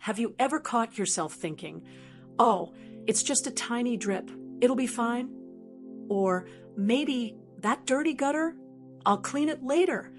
Have you ever caught yourself thinking, "Oh, it's just a tiny drip, it'll be fine"? Or maybe, "That dirty gutter? I'll clean it later"?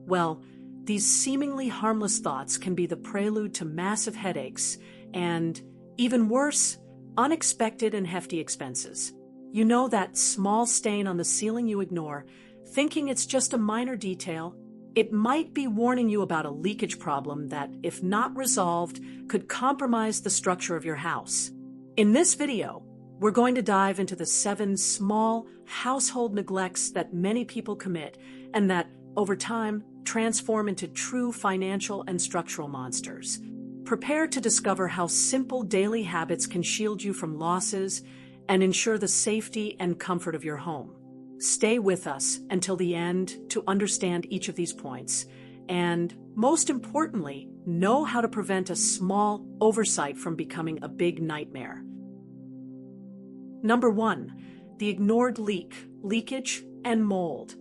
Well, these seemingly harmless thoughts can be the prelude to massive headaches and, even worse, unexpected and hefty expenses. You know, that small stain on the ceiling you ignore, thinking it's just a minor detail? It might be warning you about a leakage problem that, if not resolved, could compromise the structure of your house. In this video, we're going to dive into the 7 small household neglects that many people commit and that, over time, transform into true financial and structural monsters. Prepare to discover how simple daily habits can shield you from losses and ensure the safety and comfort of your home. Stay with us until the end to understand each of these points, and, most importantly, know how to prevent a small oversight from becoming a big nightmare. Number 1, the ignored leakage, and mold.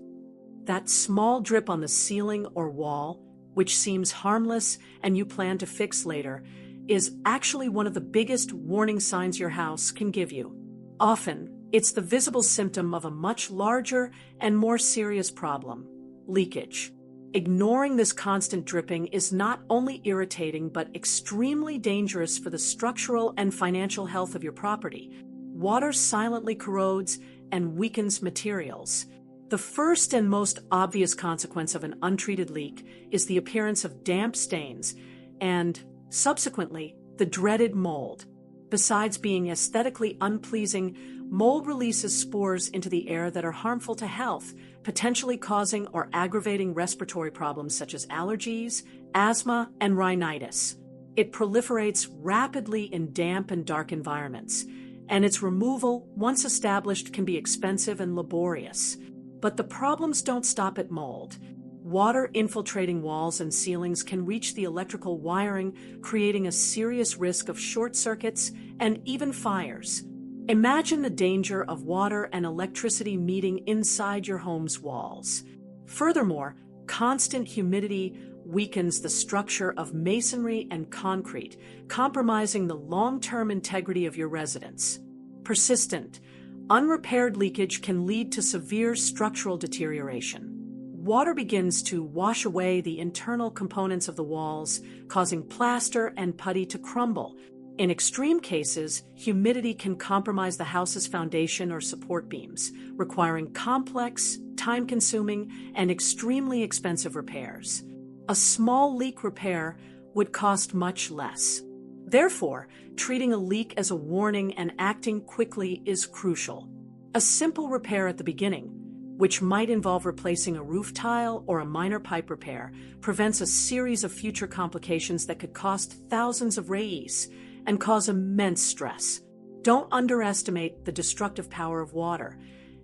That small drip on the ceiling or wall, which seems harmless and you plan to fix later, is actually one of the biggest warning signs your house can give you. Often, it's the visible symptom of a much larger and more serious problem: leakage. Ignoring this constant dripping is not only irritating but extremely dangerous for the structural and financial health of your property. Water silently corrodes and weakens materials. The first and most obvious consequence of an untreated leak is the appearance of damp stains and, subsequently, the dreaded mold. Besides being aesthetically unpleasing, mold releases spores into the air that are harmful to health, potentially causing or aggravating respiratory problems such as allergies, asthma, and rhinitis. It proliferates rapidly in damp and dark environments, and its removal, once established, can be expensive and laborious. But the problems don't stop at mold. Water infiltrating walls and ceilings can reach the electrical wiring, creating a serious risk of short circuits and even fires. Imagine the danger of water and electricity meeting inside your home's walls. Furthermore, constant humidity weakens the structure of masonry and concrete, compromising the long-term integrity of your residence. Persistent, unrepaired leakage can lead to severe structural deterioration. Water begins to wash away the internal components of the walls, causing plaster and putty to crumble. In extreme cases, humidity can compromise the house's foundation or support beams, requiring complex, time-consuming, and extremely expensive repairs. A small leak repair would cost much less. Therefore, treating a leak as a warning and acting quickly is crucial. A simple repair at the beginning, which might involve replacing a roof tile or a minor pipe repair, prevents a series of future complications that could cost thousands of reais and cause immense stress. Don't underestimate the destructive power of water.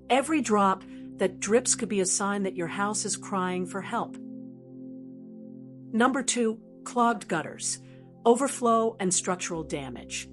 Every drop that drips could be a sign that your house is crying for help. Number 2, clogged gutters, overflow, and structural damage.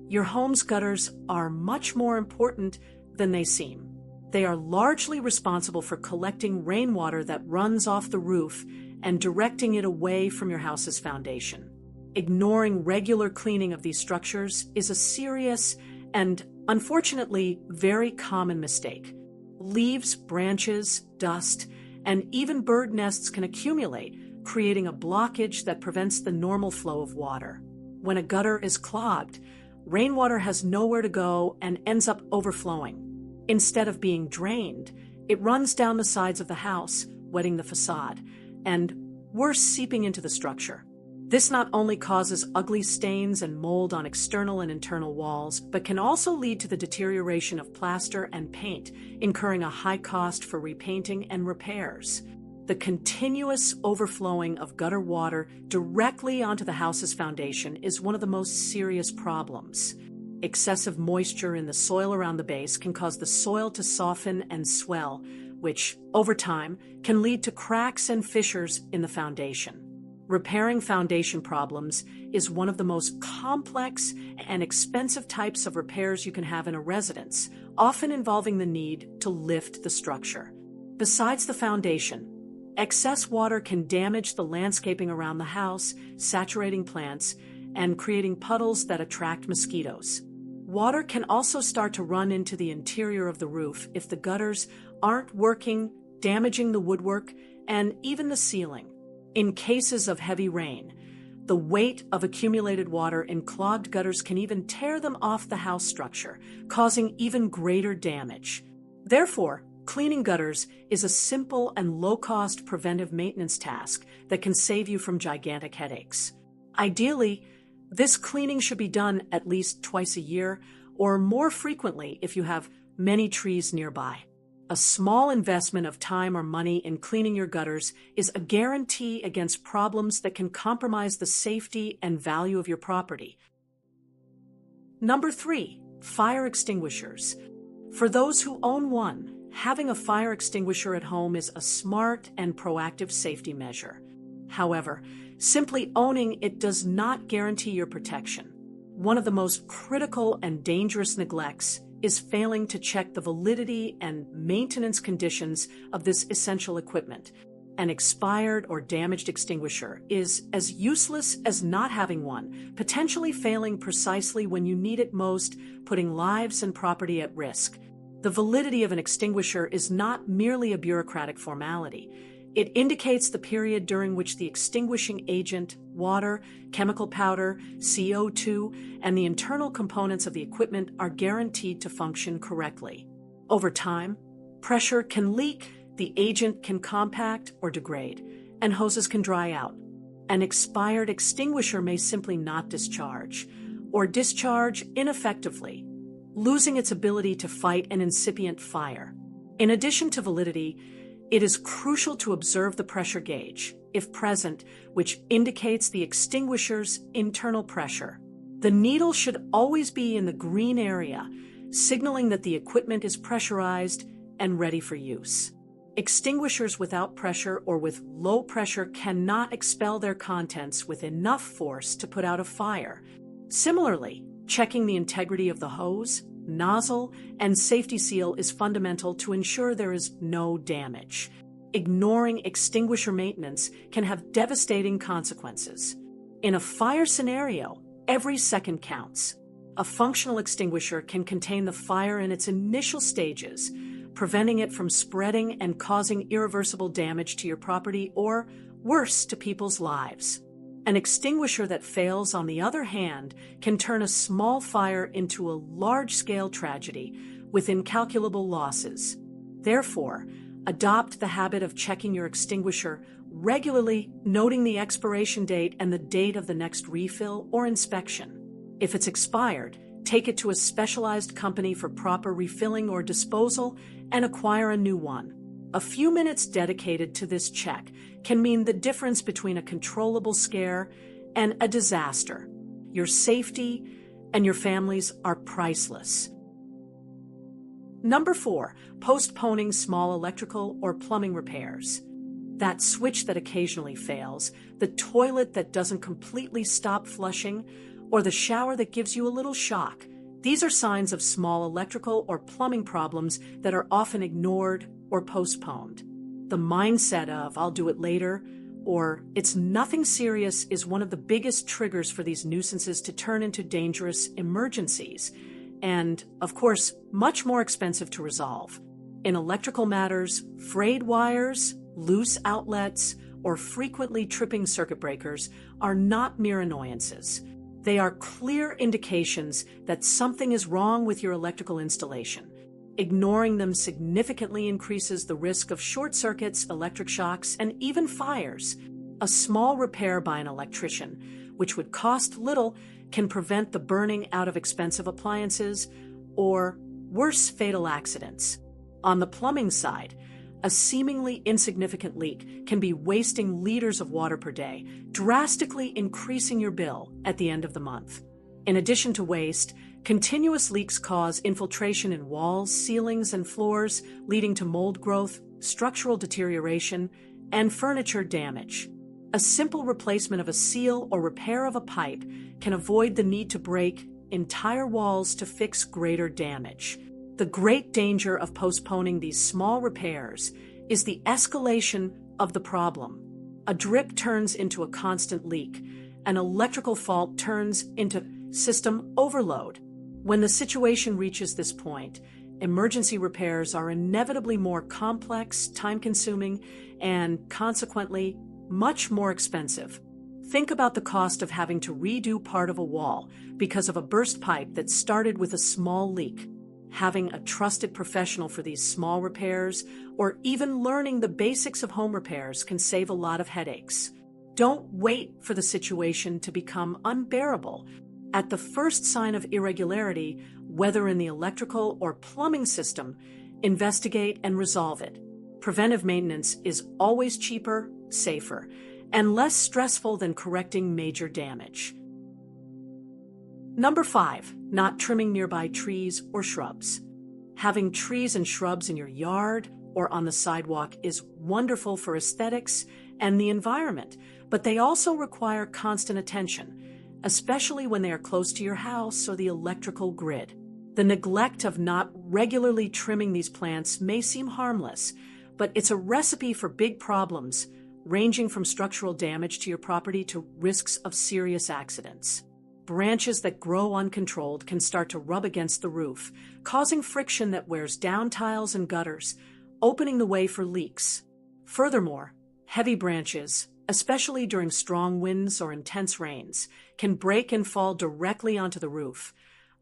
Your home's gutters are much more important than they seem. They are largely responsible for collecting rainwater that runs off the roof and directing it away from your house's foundation. Ignoring regular cleaning of these structures is a serious and, unfortunately, very common mistake. Leaves, branches, dust, and even bird nests can accumulate, creating a blockage that prevents the normal flow of water. When a gutter is clogged, rainwater has nowhere to go and ends up overflowing. Instead of being drained, it runs down the sides of the house, wetting the facade, and, worse, seeping into the structure. This not only causes ugly stains and mold on external and internal walls, but can also lead to the deterioration of plaster and paint, incurring a high cost for repainting and repairs. The continuous overflowing of gutter water directly onto the house's foundation is one of the most serious problems. Excessive moisture in the soil around the base can cause the soil to soften and swell, which, over time, can lead to cracks and fissures in the foundation. Repairing foundation problems is one of the most complex and expensive types of repairs you can have in a residence, often involving the need to lift the structure. Besides the foundation, excess water can damage the landscaping around the house, saturating plants, and creating puddles that attract mosquitoes. Water can also start to run into the interior of the roof if the gutters aren't working, damaging the woodwork and even the ceiling. In cases of heavy rain, the weight of accumulated water in clogged gutters can even tear them off the house structure, causing even greater damage. Therefore, cleaning gutters is a simple and low-cost preventive maintenance task that can save you from gigantic headaches. Ideally, this cleaning should be done at least twice a year or more frequently if you have many trees nearby. A small investment of time or money in cleaning your gutters is a guarantee against problems that can compromise the safety and value of your property. Number 3, fire extinguishers. For those who own one, having a fire extinguisher at home is a smart and proactive safety measure. However, simply owning it does not guarantee your protection. One of the most critical and dangerous neglects is failing to check the validity and maintenance conditions of this essential equipment. An expired or damaged extinguisher is as useless as not having one, potentially failing precisely when you need it most, putting lives and property at risk. The validity of an extinguisher is not merely a bureaucratic formality. It indicates the period during which the extinguishing agent, water, chemical powder, CO2, and the internal components of the equipment are guaranteed to function correctly. Over time, pressure can leak, the agent can compact or degrade, and hoses can dry out. An expired extinguisher may simply not discharge, or discharge ineffectively, losing its ability to fight an incipient fire. In addition to validity, it is crucial to observe the pressure gauge, if present, which indicates the extinguisher's internal pressure. The needle should always be in the green area, signaling that the equipment is pressurized and ready for use. Extinguishers without pressure or with low pressure cannot expel their contents with enough force to put out a fire. Similarly, checking the integrity of the hose, nozzle, and safety seal is fundamental to ensure there is no damage. Ignoring extinguisher maintenance can have devastating consequences. In a fire scenario, every second counts. A functional extinguisher can contain the fire in its initial stages, preventing it from spreading and causing irreversible damage to your property or, worse, to people's lives. An extinguisher that fails, on the other hand, can turn a small fire into a large-scale tragedy with incalculable losses. Therefore, adopt the habit of checking your extinguisher regularly, noting the expiration date and the date of the next refill or inspection. If it's expired, take it to a specialized company for proper refilling or disposal and acquire a new one. A few minutes dedicated to this check can mean the difference between a controllable scare and a disaster. Your safety and your family's are priceless. Number 4, postponing small electrical or plumbing repairs. That switch that occasionally fails, the toilet that doesn't completely stop flushing, or the shower that gives you a little shock. These are signs of small electrical or plumbing problems that are often ignored or postponed. The mindset of, "I'll do it later," or "it's nothing serious," is one of the biggest triggers for these nuisances to turn into dangerous emergencies, and, of course, much more expensive to resolve. In electrical matters, frayed wires, loose outlets, or frequently tripping circuit breakers are not mere annoyances. They are clear indications that something is wrong with your electrical installation. Ignoring them significantly increases the risk of short circuits, electric shocks, and even fires. A small repair by an electrician, which would cost little, can prevent the burning out of expensive appliances or, worse, fatal accidents. On the plumbing side, a seemingly insignificant leak can be wasting liters of water per day, drastically increasing your bill at the end of the month. In addition to waste, continuous leaks cause infiltration in walls, ceilings, and floors, leading to mold growth, structural deterioration, and furniture damage. A simple replacement of a seal or repair of a pipe can avoid the need to break entire walls to fix greater damage. The great danger of postponing these small repairs is the escalation of the problem. A drip turns into a constant leak, an electrical fault turns into system overload. When the situation reaches this point, emergency repairs are inevitably more complex, time-consuming, and consequently, much more expensive. Think about the cost of having to redo part of a wall because of a burst pipe that started with a small leak. Having a trusted professional for these small repairs, or even learning the basics of home repairs, can save a lot of headaches. Don't wait for the situation to become unbearable. At the first sign of irregularity, whether in the electrical or plumbing system, investigate and resolve it. Preventive maintenance is always cheaper, safer, and less stressful than correcting major damage. Number 5, not trimming nearby trees or shrubs. Having trees and shrubs in your yard or on the sidewalk is wonderful for aesthetics and the environment, but they also require constant attention, especially when they are close to your house or the electrical grid. The neglect of not regularly trimming these plants may seem harmless, but it's a recipe for big problems, ranging from structural damage to your property to risks of serious accidents. Branches that grow uncontrolled can start to rub against the roof, causing friction that wears down tiles and gutters, opening the way for leaks. Furthermore, heavy branches, especially during strong winds or intense rains, can break and fall directly onto the roof,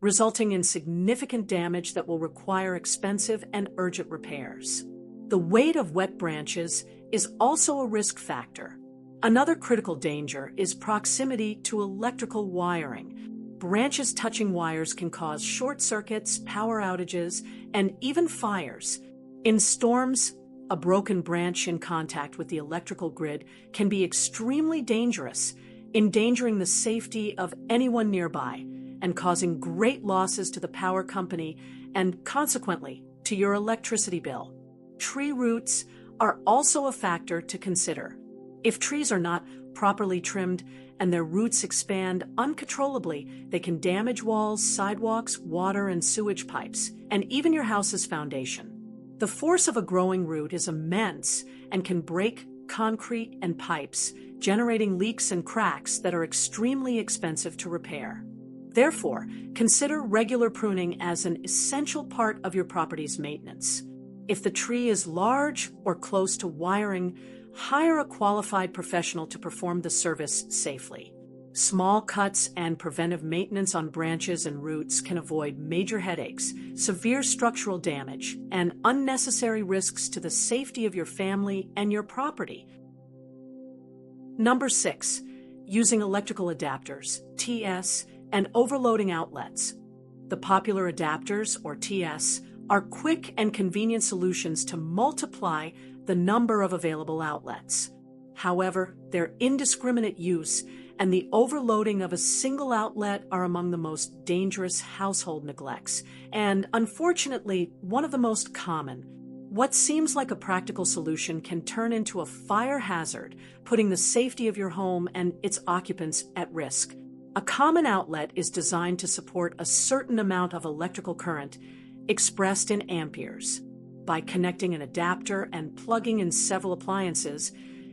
resulting in significant damage that will require expensive and urgent repairs. The weight of wet branches is also a risk factor. Another critical danger is proximity to electrical wiring. Branches touching wires can cause short circuits, power outages, and even fires. In storms, a broken branch in contact with the electrical grid can be extremely dangerous, endangering the safety of anyone nearby and causing great losses to the power company and, consequently, to your electricity bill. Tree roots are also a factor to consider. If trees are not properly trimmed and their roots expand uncontrollably, they can damage walls, sidewalks, water and sewage pipes, and even your house's foundation. The force of a growing root is immense and can break concrete and pipes, generating leaks and cracks that are extremely expensive to repair. Therefore, consider regular pruning as an essential part of your property's maintenance. If the tree is large or close to wiring, hire a qualified professional to perform the service safely. Small cuts and preventive maintenance on branches and roots can avoid major headaches, severe structural damage, and unnecessary risks to the safety of your family and your property. Number 6, using electrical adapters, TS, and overloading outlets. The popular adapters, or TS, are quick and convenient solutions to multiply the number of available outlets. However, their indiscriminate use and the overloading of a single outlet are among the most dangerous household neglects, and unfortunately, one of the most common. What seems like a practical solution can turn into a fire hazard, putting the safety of your home and its occupants at risk. A common outlet is designed to support a certain amount of electrical current, expressed in amperes. By connecting an adapter and plugging in several appliances,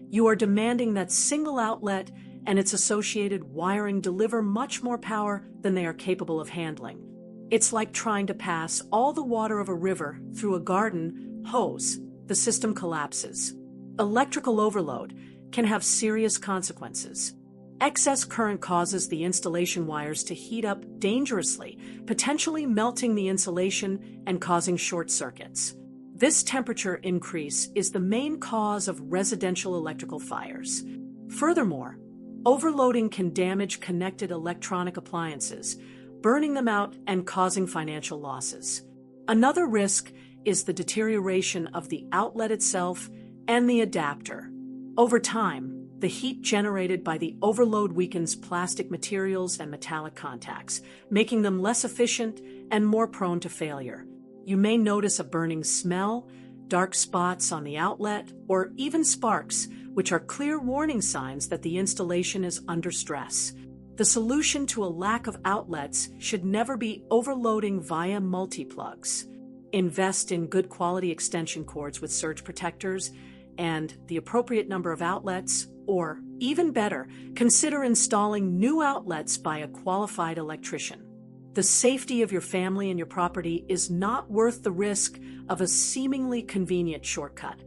you are demanding that single outlet and its associated wiring deliver much more power than they are capable of handling. It's like trying to pass all the water of a river through a garden hose. The system collapses. Electrical overload can have serious consequences. Excess current causes the installation wires to heat up dangerously, potentially melting the insulation and causing short circuits. This temperature increase is the main cause of residential electrical fires. Furthermore, overloading can damage connected electronic appliances, burning them out and causing financial losses. Another risk is the deterioration of the outlet itself and the adapter. Over time, the heat generated by the overload weakens plastic materials and metallic contacts, making them less efficient and more prone to failure. You may notice a burning smell, dark spots on the outlet, or even sparks, which are clear warning signs that the installation is under stress. The solution to a lack of outlets should never be overloading via multi-plugs. Invest in good quality extension cords with surge protectors and the appropriate number of outlets Or, even better, consider installing new outlets by a qualified electrician. The safety of your family and your property is not worth the risk of a seemingly convenient shortcut.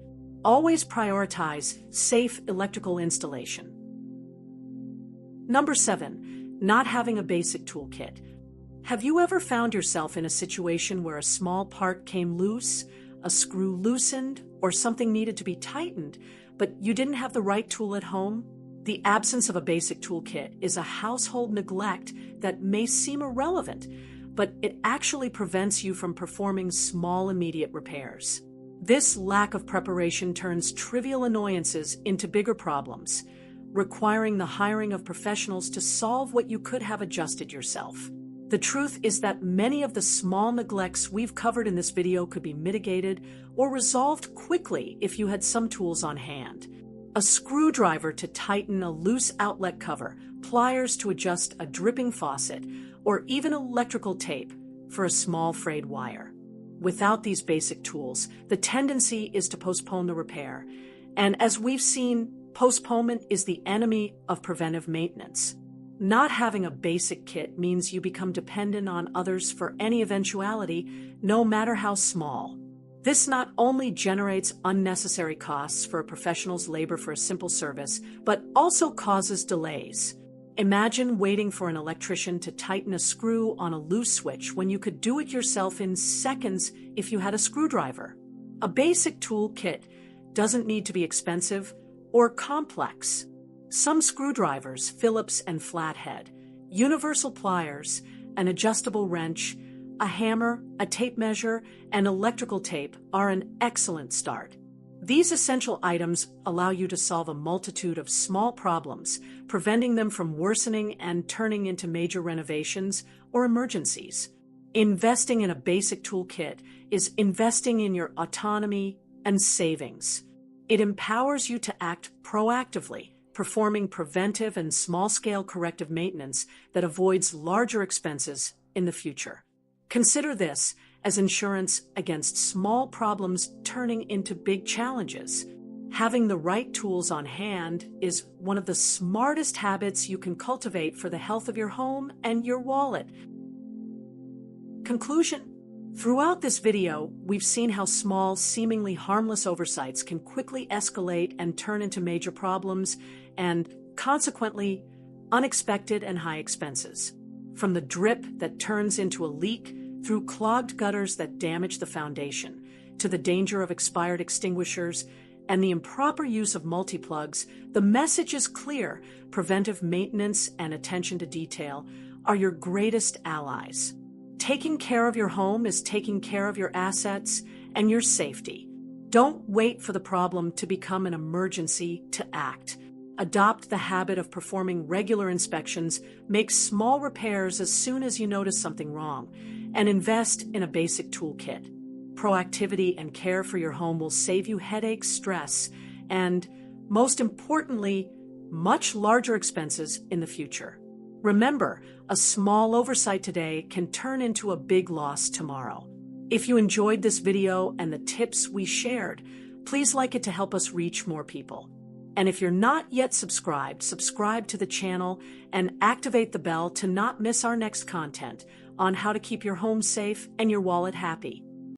Always prioritize safe electrical installation. Number 7, not having a basic toolkit. Have you ever found yourself in a situation where a small part came loose, a screw loosened, or something needed to be tightened, but you didn't have the right tool at home? The absence of a basic toolkit is a household neglect that may seem irrelevant, but it actually prevents you from performing small immediate repairs. This lack of preparation turns trivial annoyances into bigger problems, requiring the hiring of professionals to solve what you could have adjusted yourself. The truth is that many of the small neglects we've covered in this video could be mitigated or resolved quickly if you had some tools on hand. A screwdriver to tighten a loose outlet cover, pliers to adjust a dripping faucet, or even electrical tape for a small frayed wire. Without these basic tools, the tendency is to postpone the repair. And as we've seen, postponement is the enemy of preventive maintenance. Not having a basic kit means you become dependent on others for any eventuality, no matter how small. This not only generates unnecessary costs for a professional's labor for a simple service, but also causes delays. Imagine waiting for an electrician to tighten a screw on a loose switch when you could do it yourself in seconds if you had a screwdriver. A basic tool kit doesn't need to be expensive or complex. Some screwdrivers, Phillips and flathead, universal pliers, an adjustable wrench, a hammer, a tape measure, and electrical tape are an excellent start. These essential items allow you to solve a multitude of small problems, preventing them from worsening and turning into major renovations or emergencies. Investing in a basic toolkit is investing in your autonomy and savings. It empowers you to act proactively, performing preventive and small-scale corrective maintenance that avoids larger expenses in the future. Consider this as insurance against small problems turning into big challenges. Having the right tools on hand is one of the smartest habits you can cultivate for the health of your home and your wallet. Conclusion. Throughout this video, we've seen how small, seemingly harmless oversights can quickly escalate and turn into major problems and, consequently, unexpected and high expenses. From the drip that turns into a leak, through clogged gutters that damage the foundation, to the danger of expired extinguishers and the improper use of multi-plugs, the message is clear: preventive maintenance and attention to detail are your greatest allies. Taking care of your home is taking care of your assets and your safety. Don't wait for the problem to become an emergency to act. Adopt the habit of performing regular inspections, make small repairs as soon as you notice something wrong, and invest in a basic toolkit. Proactivity and care for your home will save you headaches, stress, and, most importantly, much larger expenses in the future. Remember, a small oversight today can turn into a big loss tomorrow. If you enjoyed this video and the tips we shared, please like it to help us reach more people. And if you're not yet subscribed, subscribe to the channel and activate the bell to not miss our next content on how to keep your home safe and your wallet happy.